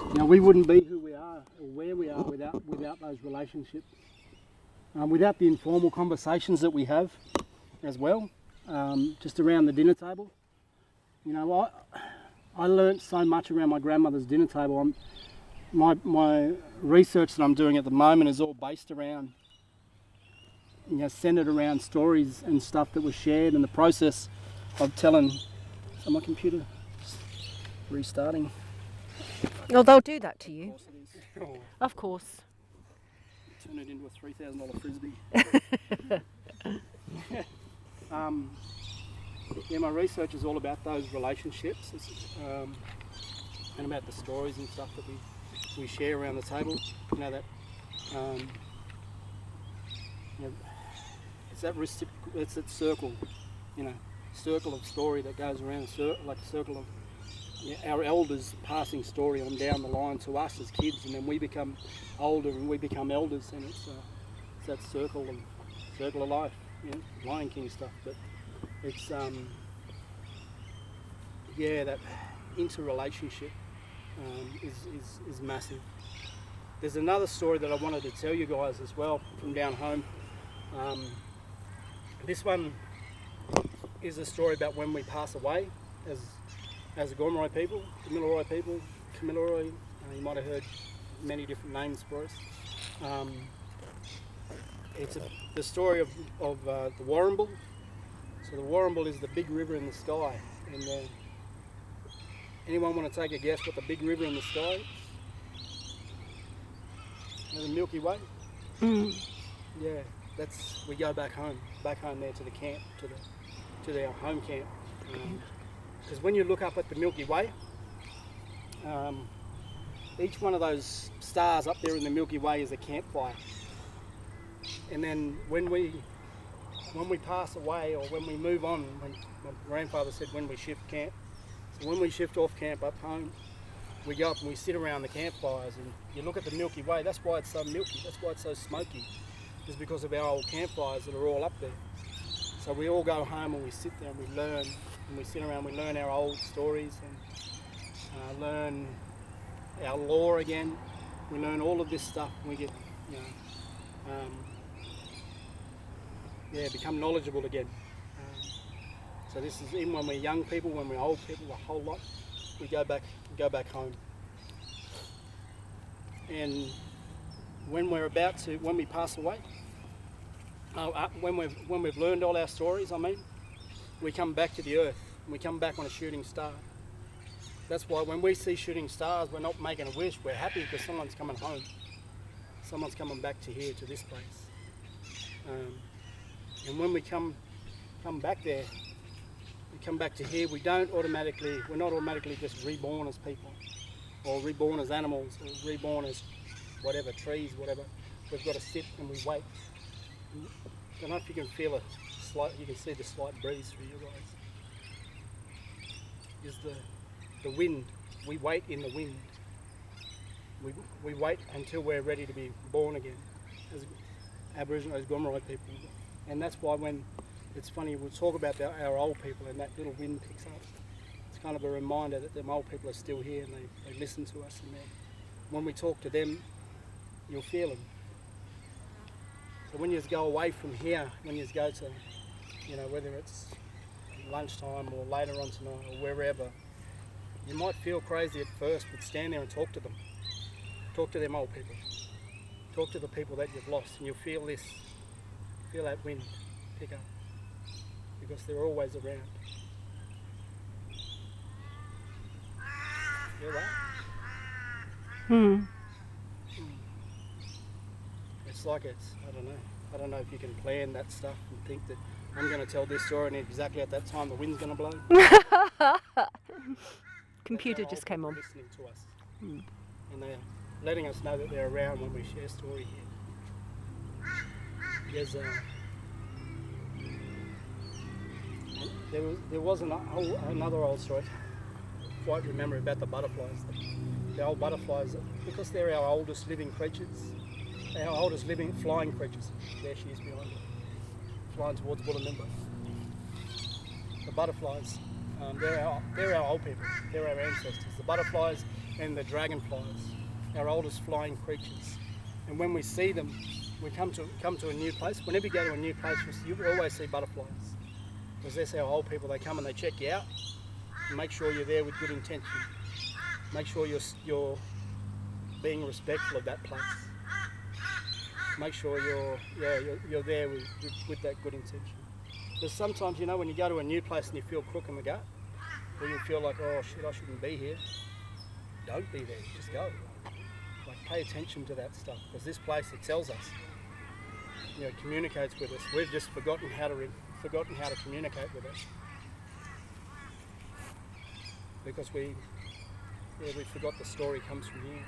You know, we wouldn't be who we are or where we are without those relationships, without the informal conversations that we have as well, just around the dinner table. You know, I learnt so much around my grandmother's dinner table. My research that I'm doing at the moment is all based around, you know, centered around stories and stuff that was shared, and the process of telling. So my computer restarting. Oh, they'll do that to you. Of course it is. Of course. Turn it into a $3,000 frisbee. Yeah, my research is all about those relationships, and about the stories and stuff that we share around the table. You know, that you know, it's that circle, you know, circle of story that goes around, like a circle of, yeah, our elders passing story on down the line to us as kids, and then we become older and we become elders, and it's that circle of life, you know, Lion King stuff. But it's yeah, that interrelationship is massive. There's another story that I wanted to tell you guys as well from down home. This one is a story about when we pass away as the Gomeroi people, Kamilaroi. You might have heard many different names for us. It's the story of the Warrnambool. So the Warrnambool is the big river in the sky. And anyone want to take a guess what the big river in the sky is? You know, the Milky Way? Yeah, we go back home there to the camp, to our home camp. Because when you look up at the Milky Way, each one of those stars up there in the Milky Way is a campfire. And then when we pass away, or when we move on, when my grandfather said when we shift camp, so when we shift off camp up home, we go up and we sit around the campfires, and you look at the Milky Way. That's why it's so milky, that's why it's so smoky, is because of our old campfires that are all up there. So we all go home and we sit there and we learn, and we sit around, we learn our old stories, and learn our lore again. We learn all of this stuff, and we get, you know, become knowledgeable again. So this is even when we're young people, when we're old people, a whole lot. We go back home. And when we pass away, when we've learned all our stories, we come back to the earth. We come back on a shooting star. That's why when we see shooting stars, we're not making a wish. We're happy because someone's coming home. Someone's coming back to here, to this place. And when we come back there, we come back to here, we're not automatically just reborn as people, or reborn as animals, or reborn as whatever, trees, whatever. We've got to sit and we wait. I don't know if you can feel you can see the slight breeze through your eyes. Is the wind. We wait in the wind. We wait until we're ready to be born again as Aboriginal, as Gomeroi people. And that's why when it's funny, we'll talk about our old people and that little wind picks up. It's kind of a reminder that them old people are still here and they listen to us. And when we talk to them, you'll feel them. So when you go away from here, when you go to, you know, whether it's lunchtime or later on tonight or wherever, you might feel crazy at first, but stand there and talk to them. Talk to them old people. Talk to the people that you've lost, and you'll feel this. Feel that wind pick up, because they're always around. Hear that? It's like I don't know if you can plan that stuff and think that I'm going to tell this story and exactly at that time the wind's going to blow. Computer just came on. Listening to us. And they're letting us know that they're around when we share story here. There was another old story, I quite remember, about the butterflies. The old butterflies, because they're our oldest living creatures, our oldest living flying creatures. There she is behind me, flying towards Bullabimba. The butterflies, they're our old people, they're our ancestors. The butterflies and the dragonflies, our oldest flying creatures. And when we see them, we come to a new place. Whenever you go to a new place, you always see butterflies, because that's how old people, they come and they check you out and make sure you're there with good intention. Make sure you're being respectful of that place. Make sure you're there with that good intention. Because sometimes, you know, when you go to a new place and you feel crook in the gut, or you feel like, oh shit, I shouldn't be here, don't be there, just go. Like, pay attention to that stuff, because this place, it tells us, you know, communicates with us. We've just forgotten how to communicate with us, because we forgot the story comes from here,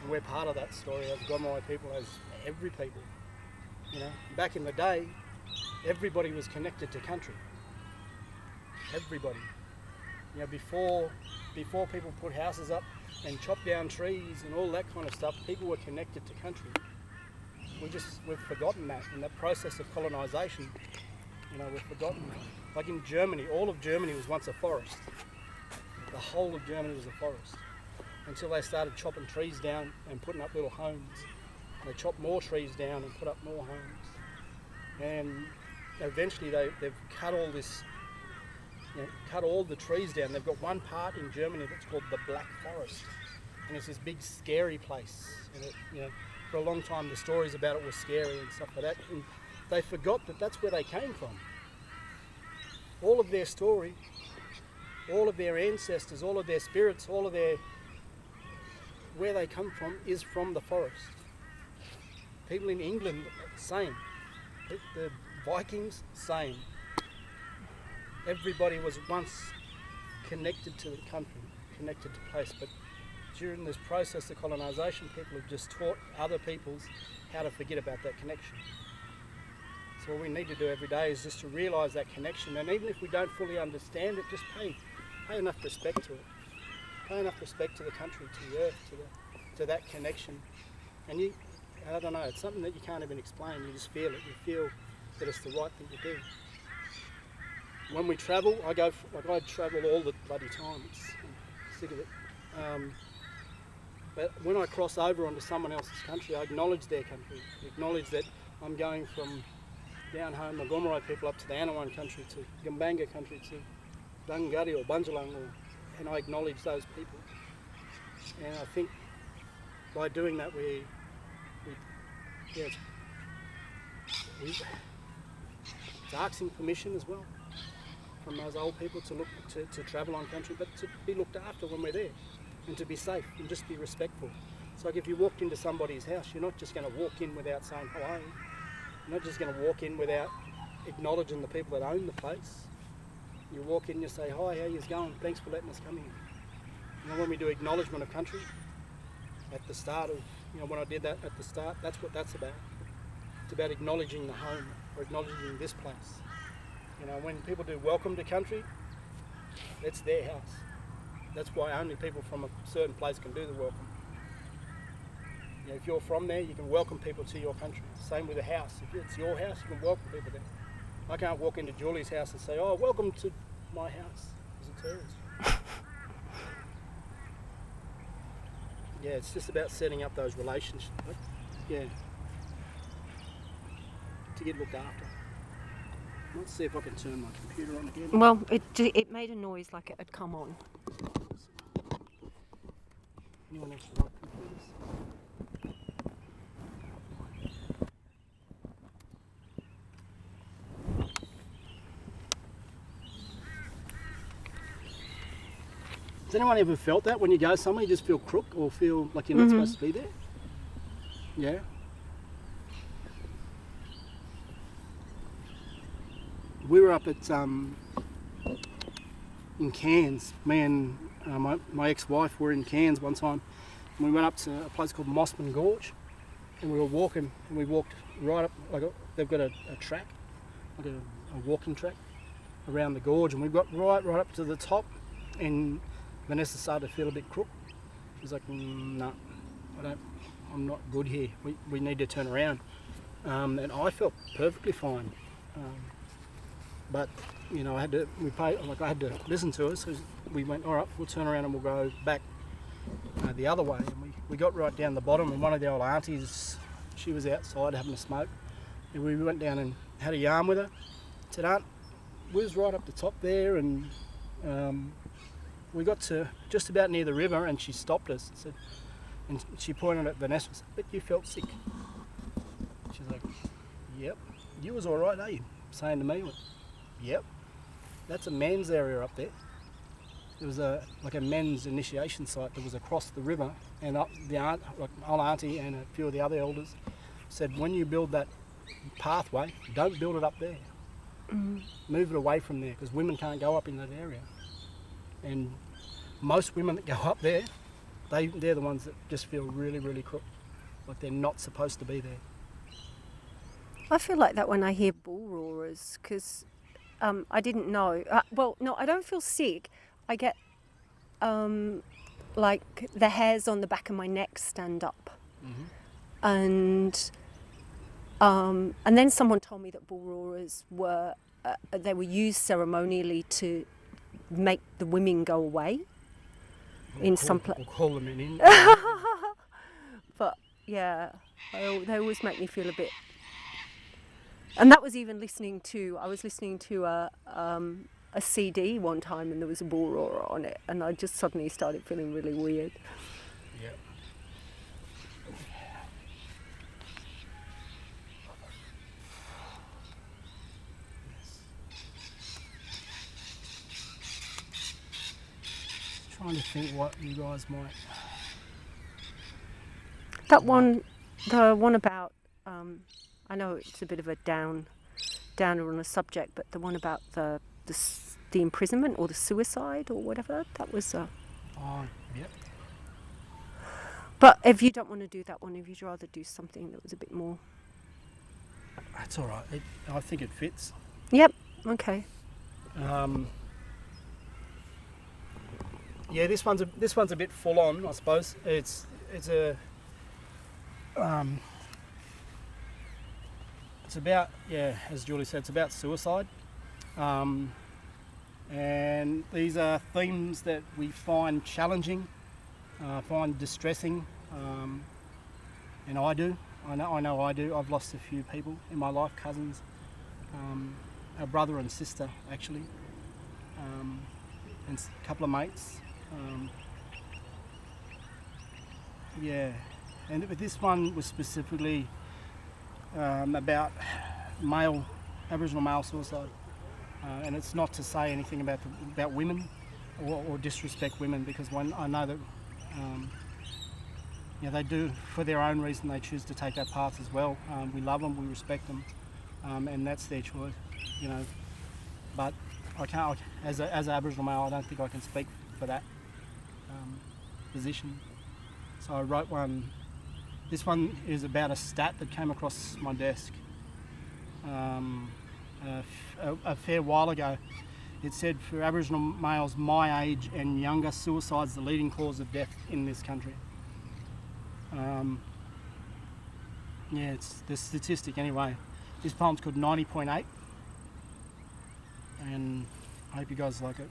and we're part of that story as Gomeroi people, as every people. You know, back in the day, everybody was connected to country. Everybody. You know, before people put houses up and chop down trees and all that kind of stuff, people were connected to country. We've forgotten that in that process of colonisation. You know, we've forgotten that. Like in Germany, all of Germany was once a forest. The whole of Germany was a forest, until they started chopping trees down and putting up little homes. They chopped more trees down and put up more homes. And eventually they've cut all this, you know, cut all the trees down. They've got one part in Germany that's called the Black Forest, and it's this big scary place. And it, you know, for a long time the stories about it were scary and stuff like that. And they forgot that that's where they came from. All of their story, all of their ancestors, all of their spirits, all of their, where they come from is from the forest. People in England, same. The Vikings, same. Everybody was once connected to the country, connected to place, but during this process of colonisation, people have just taught other peoples how to forget about that connection. So what we need to do every day is just to realise that connection, and even if we don't fully understand it, just pay enough respect to it. Pay enough respect to the country, to the earth, to that connection. And I don't know, it's something that you can't even explain. You just feel it. You feel that it's the right thing to do. When we travel, I travel all the bloody time. I'm sick of it. But when I cross over onto someone else's country, I acknowledge their country. I acknowledge that I'm going from down home, the Gomeroi people, up to the Anawan country, to Gambanga country, to Dungari or Bunjalang, and I acknowledge those people. And I think by doing that, it's asking permission as well from those old people to travel on country, but to be looked after when we're there, and to be safe and just be respectful. It's like if you walked into somebody's house, you're not just going to walk in without saying hello. You're not just going to walk in without acknowledging the people that own the place. You walk in, you say, hi, how you going? Thanks for letting us come in. You know, when we do acknowledgement of country, at the start of, you know, when I did that at the start, that's what that's about. It's about acknowledging the home, or acknowledging this place. You know, when people do welcome to country, it's their house. That's why only people from a certain place can do the welcome. You know, if you're from there, you can welcome people to your country. Same with a house. If it's your house, you can welcome people there. I can't walk into Julie's house and say, oh, welcome to my house as a tourist. Yeah, it's just about setting up those relationships. Yeah. To get looked after. Let's see if I can turn my computer on again. Well, it made a noise like it had come on. Anyone else like computers? Has anyone ever felt that when you go somewhere, you just feel crook or feel like you're not supposed to be there? Yeah. We were up at in Cairns. Me and my ex-wife were in Cairns one time, and we went up to a place called Mossman Gorge, and we were walking, and we walked right up. They've got a track, like a walking track around the gorge, and we got right up to the top, and Vanessa started to feel a bit crook. She's like, no, I'm not good here. We need to turn around. And I felt perfectly fine. But you know, I had to listen to her. So we went, all right, we'll turn around and we'll go back. the other way, and we got right down the bottom, and one of the old aunties, she was outside having a smoke, and we went down and had a yarn with her. Said, "Aunt, we was right up the top there, and we got to just about near the river, and she stopped us and said," and she pointed at Vanessa and said, "But you felt sick." She's like, "Yep, you was all right, eh?" Saying to me, "Yep, that's a men's area up there." There was like a men's initiation site that was across the river, and up the old auntie and a few of the other elders said, "When you build that pathway, don't build it up there. Move it away from there, because women can't go up in that area." And most women that go up there, they're the ones that just feel really, really like they're not supposed to be there. I feel like that when I hear bull roarers, because I didn't know. Well, no, I don't feel sick. I get like the hairs on the back of my neck stand up, and then someone told me that bull roarers were used ceremonially to make the women go away some place. We'll call them in. But yeah, they always make me feel a bit. And that was even I was listening to a CD one time, and there was a bull roarer on it, and I just suddenly started feeling really weird. Yeah. Trying to think what you guys might. The one about, I know it's a bit of a downer on a subject, but the one about the imprisonment or the suicide or whatever, that was. Oh, yep. But if you don't want to do that one, if you'd rather do something that was a bit more. That's all right. I think it fits. Yep. Okay. Yeah, this one's a bit full on, I suppose. It's about, yeah, as Julie said, it's about suicide. And these are themes that we find challenging, find distressing, and I know I do. I've lost a few people in my life, cousins, a brother and sister actually, and a couple of mates. Yeah, and this one was specifically about Aboriginal male suicide. And it's not to say anything about women or disrespect women, because I know that they do, for their own reason, they choose to take that path as well. We love them, we respect them, and that's their choice, But I can't, as an Aboriginal male, I don't think I can speak for that position. So I wrote one. This one is about a stat that came across my desk. A fair while ago. It said for Aboriginal males my age and younger, suicide's the leading cause of death in this country. Yeah, it's the statistic anyway. This poem's called 90.8, and I hope you guys like it.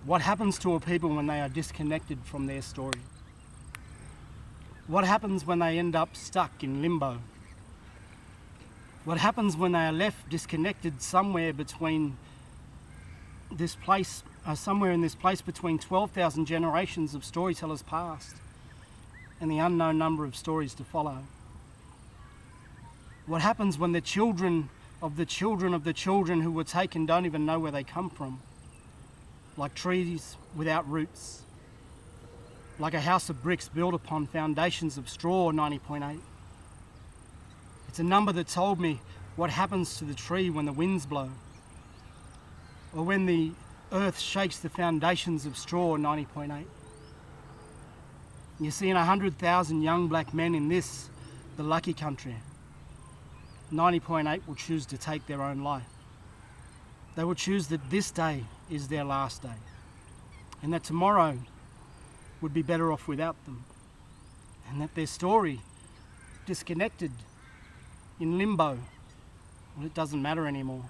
What happens to a people when they are disconnected from their story? What happens when they end up stuck in limbo? What happens when they are left disconnected somewhere in this place between 12,000 generations of storytellers past and the unknown number of stories to follow? What happens when the children of the children of the children who were taken don't even know where they come from? Like trees without roots, like a house of bricks built upon foundations of straw, 90.8. It's a number that told me what happens to the tree when the winds blow, or when the earth shakes the foundations of straw, 90.8. You see, in 100,000 young black men in this, the lucky country, 90.8 will choose to take their own life. They will choose that this day is their last day, and that tomorrow would be better off without them, and that their story, disconnected, in limbo, well, it doesn't matter anymore.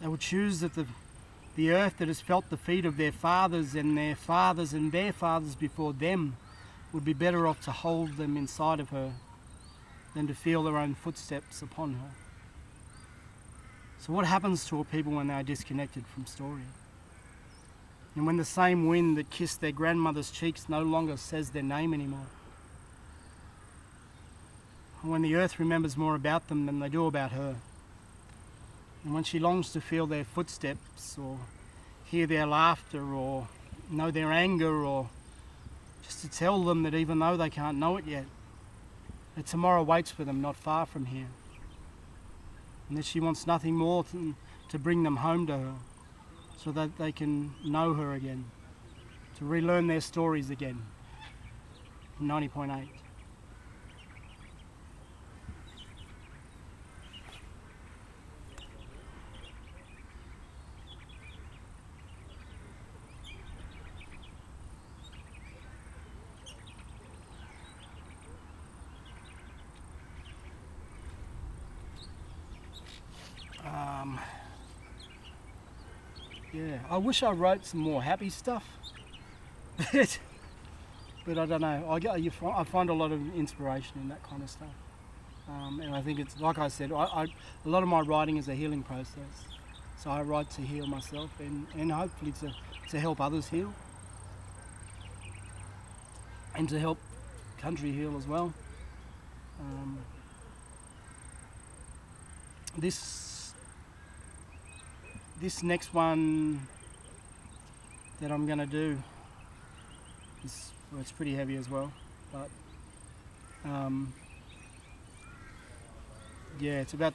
They will choose that the The earth that has felt the feet of their fathers and their fathers and their fathers before them would be better off to hold them inside of her than to feel their own footsteps upon her. So what happens to a people when they are disconnected from story? And when the same wind that kissed their grandmother's cheeks no longer says their name anymore? And when the earth remembers more about them than they do about her? And when she longs to feel their footsteps or hear their laughter or know their anger, or just to tell them that even though they can't know it yet, that tomorrow waits for them not far from here, and that she wants nothing more than to bring them home to her so that they can know her again, to relearn their stories again. 90.8. Yeah, I wish I wrote some more happy stuff, but I don't know. I find a lot of inspiration in that kind of stuff, and I think it's like I said. A lot of my writing is a healing process, so I write to heal myself and hopefully to help others heal, and to help country heal as well. This next one that I'm going to do it's pretty heavy as well, but yeah, it's about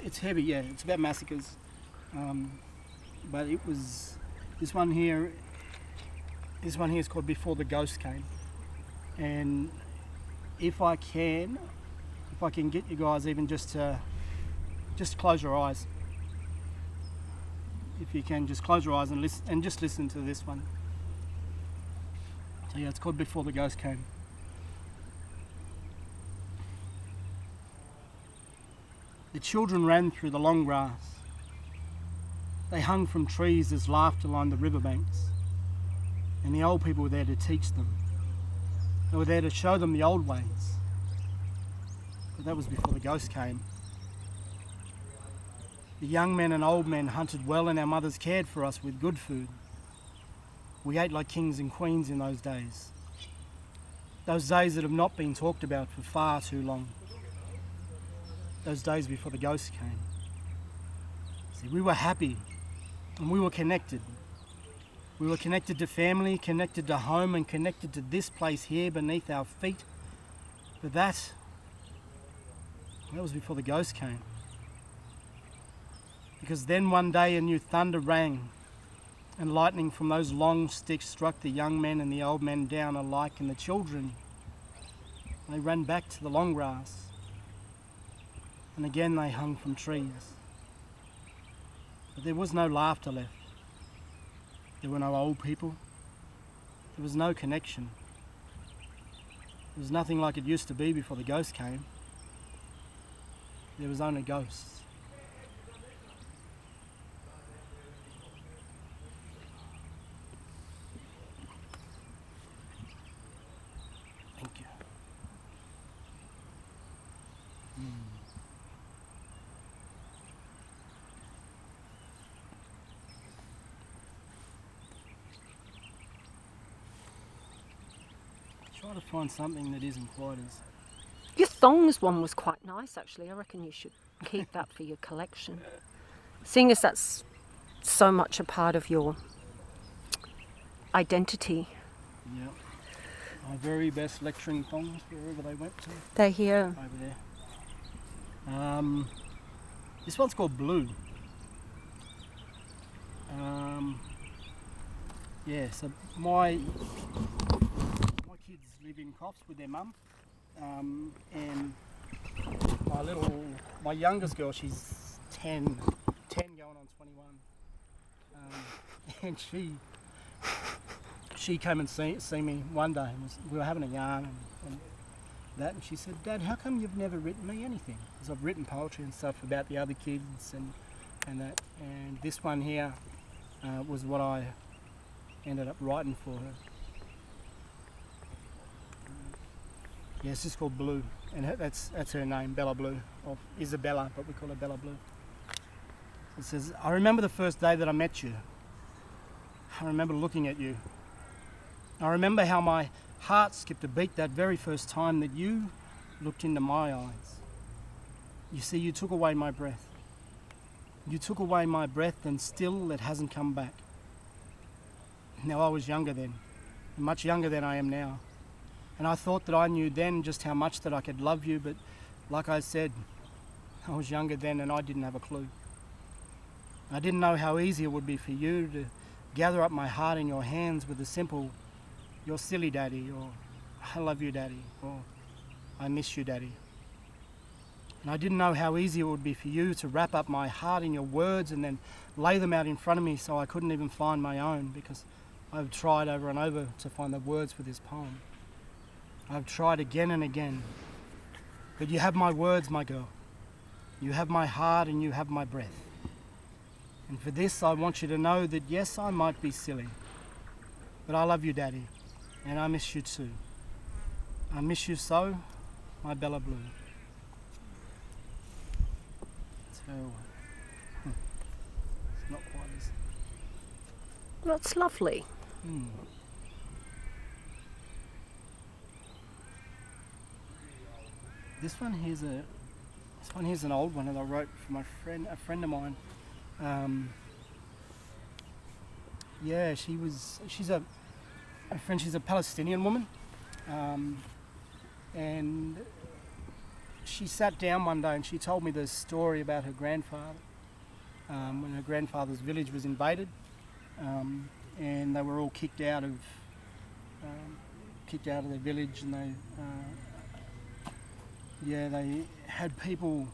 it's heavy. Yeah, it's about massacres, but it was this one here is called Before the Ghost Came, and if I can get you guys even just to close your eyes. If you can, just close your eyes and listen, and just listen to this one. So yeah, it's called Before the Ghost Came. The children ran through the long grass. They hung from trees as laughter lined the riverbanks. And the old people were there to teach them. They were there to show them the old ways. But that was before the ghost came. The young men and old men hunted well, and our mothers cared for us with good food. We ate like kings and queens in those days. Those days that have not been talked about for far too long. Those days before the ghost came. See, we were happy and we were connected. We were connected to family, connected to home, and connected to this place here beneath our feet. But that was before the ghost came. Because then one day a new thunder rang, and lightning from those long sticks struck the young men and the old men down alike, and the children, they ran back to the long grass, and again they hung from trees. But there was no laughter left. There were no old people. There was no connection. It was nothing like it used to be before the ghost came. There was only ghosts. Thank you. Try to find something that isn't quite as... Your thongs one was quite nice, actually. I reckon you should keep that for your collection. Seeing as that's so much a part of your identity. Yeah. My very best lecturing thongs, wherever they went to. They're here. Over there. This one's called Blue. Yeah, so my kids live in Coffs with their mum. And my youngest girl, she's 10 going on 21, and she came and see me one day, and we were having a yarn, and that, and she said, Dad, how come you've never written me anything? Because I've written poetry and stuff about the other kids and that, and this one here was what I ended up writing for her. Yeah, it's just called Blue, and that's her name, Bella Blue, or Isabella, but we call her Bella Blue. It says, I remember the first day that I met you. I remember looking at you. I remember how my heart skipped a beat that very first time that you looked into my eyes. You see, you took away my breath. You took away my breath, and still it hasn't come back. Now, I was younger then, much younger than I am now. And I thought that I knew then just how much that I could love you, but like I said, I was younger then and I didn't have a clue. I didn't know how easy it would be for you to gather up my heart in your hands with a simple, "You're silly, Daddy," or "I love you, Daddy," or "I miss you, Daddy." And I didn't know how easy it would be for you to wrap up my heart in your words and then lay them out in front of me so I couldn't even find my own, because I've tried over and over to find the words for this poem. I've tried again and again. But you have my words, my girl. You have my heart and you have my breath. And for this, I want you to know that yes, I might be silly, but I love you, Daddy, and I miss you too. I miss you so, my Bella Blue. So, it's not quite as... That's lovely. This one here's an old one that I wrote for a friend of mine. Yeah, she's a Palestinian woman, and she sat down one day and she told me the story about her grandfather, when her grandfather's village was invaded, and they were all kicked out of their village, and they had people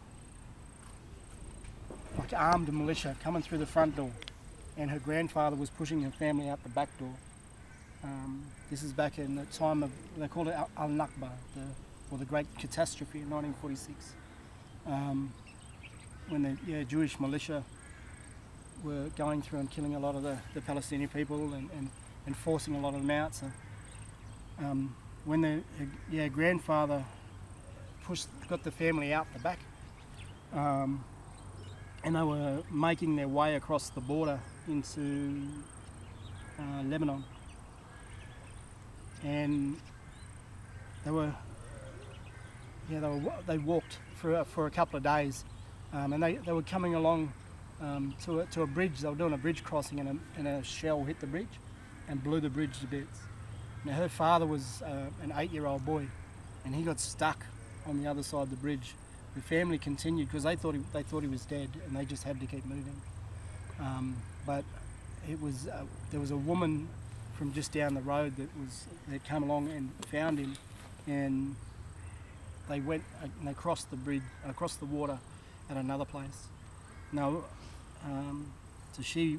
like armed militia coming through the front door, and her grandfather was pushing her family out the back door. This is back in the time of, they called it Al-Nakba, the Great Catastrophe in 1946, when the Jewish militia were going through and killing a lot of the Palestinian people and forcing a lot of them out. So when the grandfather got the family out the back, and they were making their way across the border into Lebanon, and they walked for a couple of days, and they were coming along to a bridge. They were doing a bridge crossing, and a shell hit the bridge and blew the bridge to bits. Now her father was an 8-year-old boy, and he got stuck on the other side of the bridge. The family continued because they thought he was dead, and they just had to keep moving. But there was a woman from just down the road that came along and found him, and they went and they crossed the bridge, across the water, at another place. Now, so she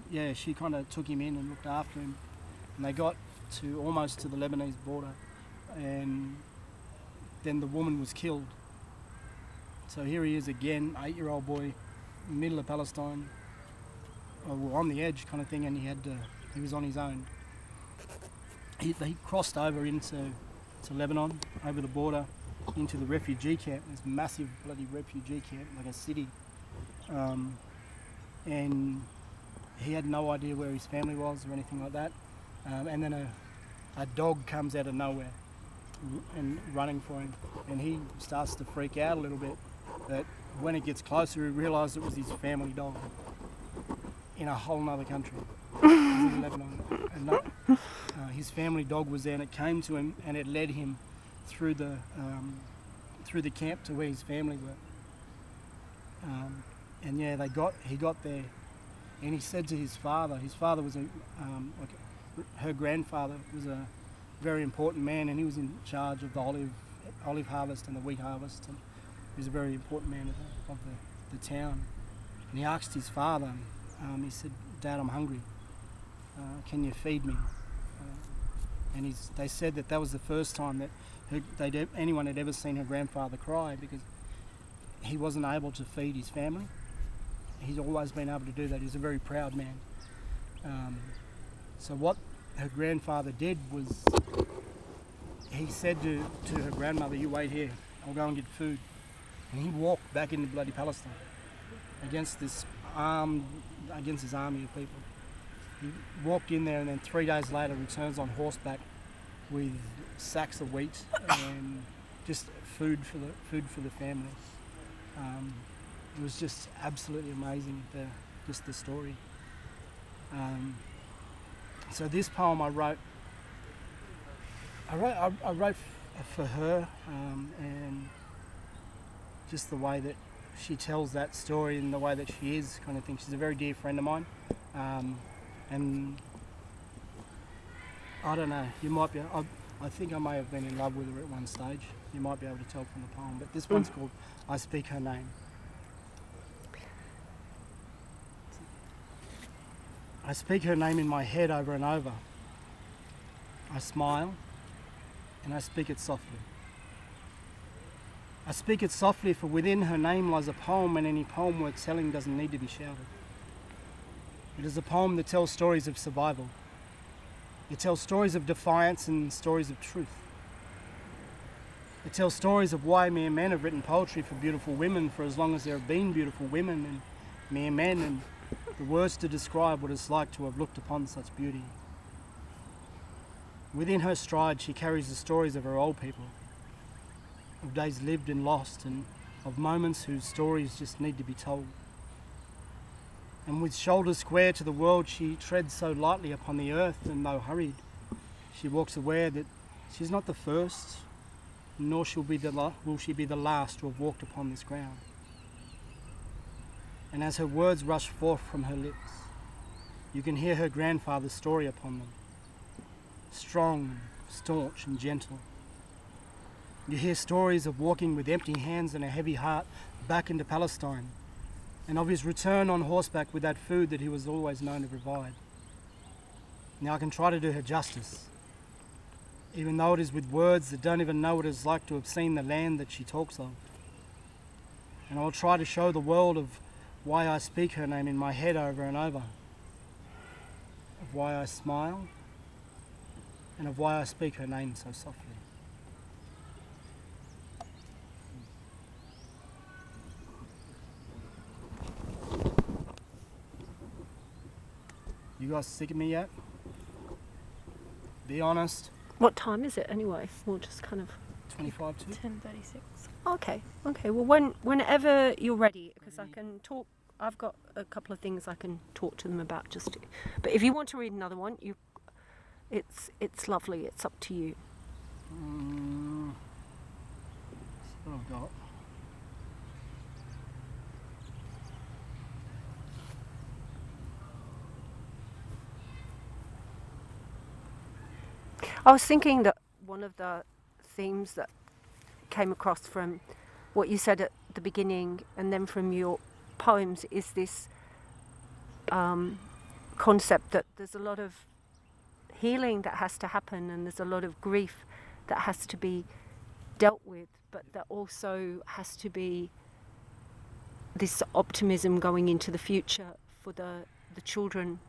kind of took him in and looked after him, and they got almost to the Lebanese border, and then the woman was killed. So here he is again, 8-year-old boy, middle of Palestine, on the edge kind of thing, and he was on his own. He crossed over into Lebanon, over the border, into the refugee camp, this massive bloody refugee camp, like a city. And he had no idea where his family was or anything like that. And then a dog comes out of nowhere and running for him, and he starts to freak out a little bit. But when it gets closer, he realised it was his family dog in a whole other country. It was in Lebanon. And his family dog was there, and it came to him, and it led him through the camp to where his family were. And yeah, he got there, and he said to his father was her grandfather was a very important man, and he was in charge of the olive harvest and the wheat harvest, and he was a very important man of the town. And he asked his father, he said, "Dad, I'm hungry. Can you feed me?" And they said that was the first time that anyone had ever seen her grandfather cry, because he wasn't able to feed his family. He's always been able to do that. He's a very proud man. So what her grandfather did was, he said to her grandmother, "You wait here, I'll go and get food." And he walked back into bloody Palestine against this against his army of people. He walked in there, and then 3 days later returns on horseback with sacks of wheat and just food for the family. It was just absolutely amazing, the story. So this poem I wrote for her, and just the way that she tells that story and the way that she is, kind of thing. She's a very dear friend of mine, and I don't know, you might be, I think I may have been in love with her at one stage. You might be able to tell from the poem, but this one's called I Speak Her Name. I speak her name in my head over and over. I smile, and I speak it softly. I speak it softly, for within her name lies a poem, and any poem worth telling doesn't need to be shouted. It is a poem that tells stories of survival. It tells stories of defiance and stories of truth. It tells stories of why mere men have written poetry for beautiful women for as long as there have been beautiful women and mere men, and the words to describe what it's like to have looked upon such beauty. Within her stride she carries the stories of her old people, of days lived and lost, and of moments whose stories just need to be told. And with shoulders square to the world she treads so lightly upon the earth, and though hurried, she walks aware that she's not the first, nor will she be the last to have walked upon this ground. And as her words rush forth from her lips, you can hear her grandfather's story upon them, strong, staunch and gentle. You hear stories of walking with empty hands and a heavy heart back into Palestine, and of his return on horseback with that food that he was always known to provide. Now I can try to do her justice, even though it is with words that don't even know what it's like to have seen the land that she talks of. And I will try to show the world of why I speak her name in my head over and over, of why I smile, and of why I speak her name so softly. You guys sick of me yet? Be honest. What time is it anyway? We'll just kind of 25 to 10:36. Okay. Well, whenever you're ready, because I can talk. I've got a couple of things I can talk to them about. But if you want to read another one, it's lovely. It's up to you. That's what I've got. I was thinking that one of the themes that came across from what you said at the beginning and then from your poems is this concept that there's a lot of healing that has to happen, and there's a lot of grief that has to be dealt with, but there also has to be this optimism going into the future for the children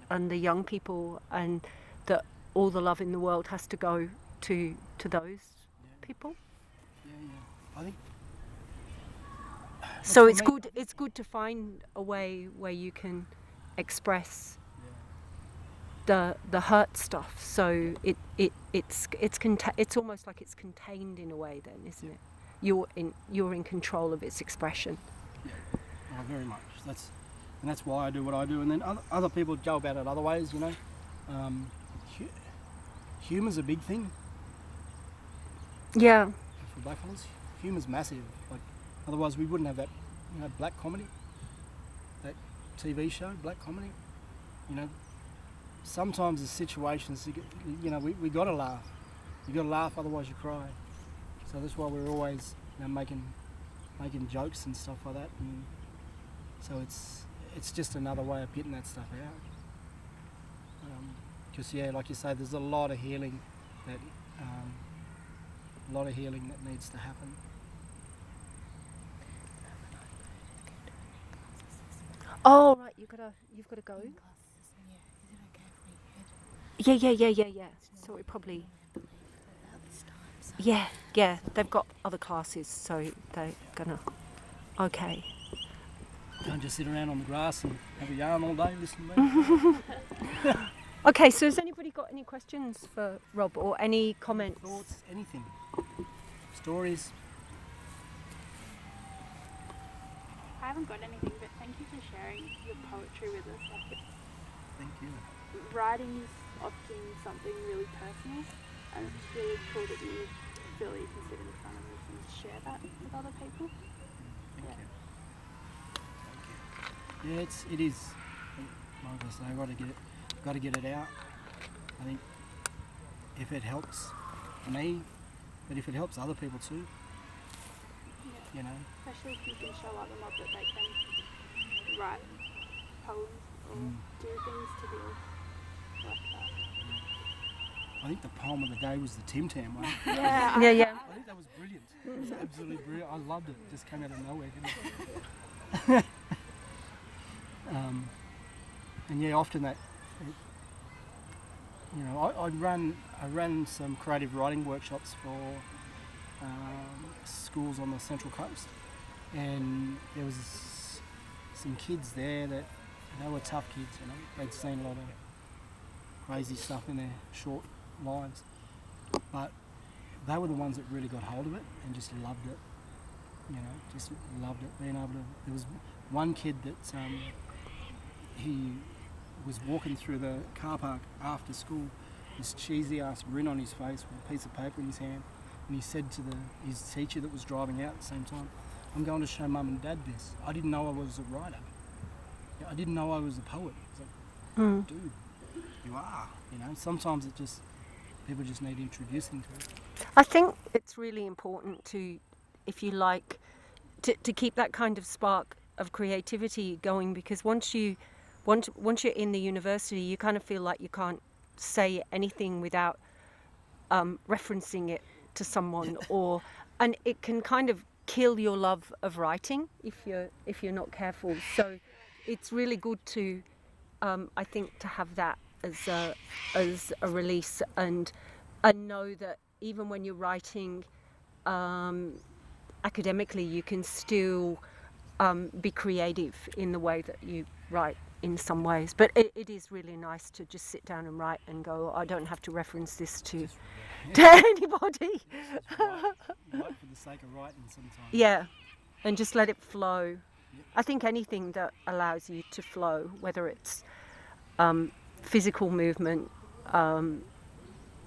and the young people, and that all the love in the world has to go to those people. I think so. It's good. It's good to find a way where you can express the hurt stuff. So it's almost like it's contained in a way. Then, isn't it? You're in control of its expression. Yeah, very much. That's why I do what I do. And then other people go about it other ways. You know, humour's a big thing. Yeah. For black fellas, humour's massive. Like, otherwise we wouldn't have that, black comedy, that TV show, black comedy. Sometimes the situations, we got to laugh. You got to laugh, otherwise you cry. So that's why we're always, making jokes and stuff like that. And so it's just another way of getting that stuff out. Because like you say, there's a lot of healing that a lot of healing that needs to happen. Oh right, you've got to go. Yeah. So it probably. Yeah. They've got other classes, so they're gonna. Okay. Don't just sit around on the grass and have a yarn all day, listen to me. Okay, so has anybody got any questions for Rob or any comments? Thoughts, anything. Stories. I haven't got anything, but thank you for sharing your poetry with us. Like, Thank you. writing is often something really personal, and it's really cool that you feel that you can sit in front of us and share that with other people. Thank you. Thank you. Yeah, it is. Like I say, got to get it out. I think if it helps me, but if it helps other people too, you know. Especially if you can show other mob that they can write poems or do things to be like that. I think the poem of the day was the Tim Tam one. Yeah. I think that was brilliant. It was absolutely brilliant. I loved it. It just came out of nowhere, didn't it? And yeah, often that, you know, I ran some creative writing workshops for schools on the Central Coast, and there was some kids there that they were tough kids. You know, they'd seen a lot of crazy stuff in their short lives, but they were the ones that really got hold of it and just loved it. You know, just loved it. Being able to. There was one kid that he was walking through the car park after school, this cheesy ass grin on his face with a piece of paper in his hand, and he said to his teacher that was driving out at the same time, "I'm going to show Mum and Dad this. I didn't know I was a writer. I didn't know I was a poet." It's like, dude, you are. You know, sometimes people just need introducing to it. I think it's really important to, if you like, to keep that kind of spark of creativity going, because once you're in the university, you kind of feel like you can't say anything without referencing it to someone, and it can kind of kill your love of writing if you're not careful. So it's really good to, I think, to have that as a release and know that even when you're writing academically, you can still be creative in the way that you write in some ways. But it is really nice to just sit down and write and go, I don't have to reference this to anybody. Write for the sake of writing sometimes. Yeah, and just let it flow. Yep. I think anything that allows you to flow, whether it's physical movement,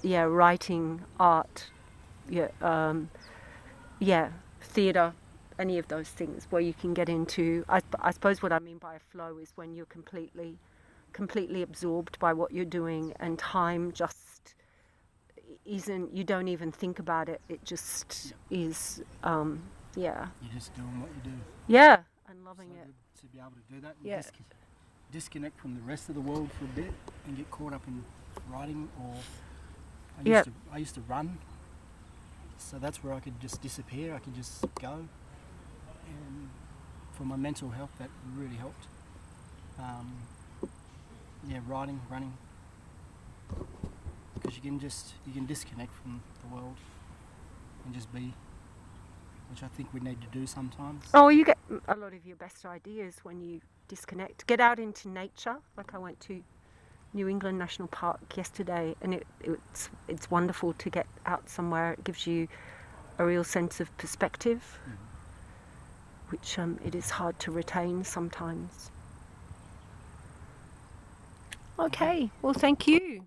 writing, art, theatre, any of those things where you can get into, I suppose what I mean by a flow is when you're completely absorbed by what you're doing, and time just isn't, you don't even think about it, it just is, You're just doing what you do. Yeah, and loving it. To be able to do that and disconnect from the rest of the world for a bit and get caught up in writing, or I used to run, so that's where I could just disappear, I could just go. And for my mental health, that really helped. Writing, running, because you can disconnect from the world and just be, which I think we need to do sometimes. Oh, you get a lot of your best ideas when you disconnect. Get out into nature. Like I went to New England National Park yesterday, and it's wonderful to get out somewhere. It gives you a real sense of perspective. Which it is hard to retain sometimes. Okay, well, thank you.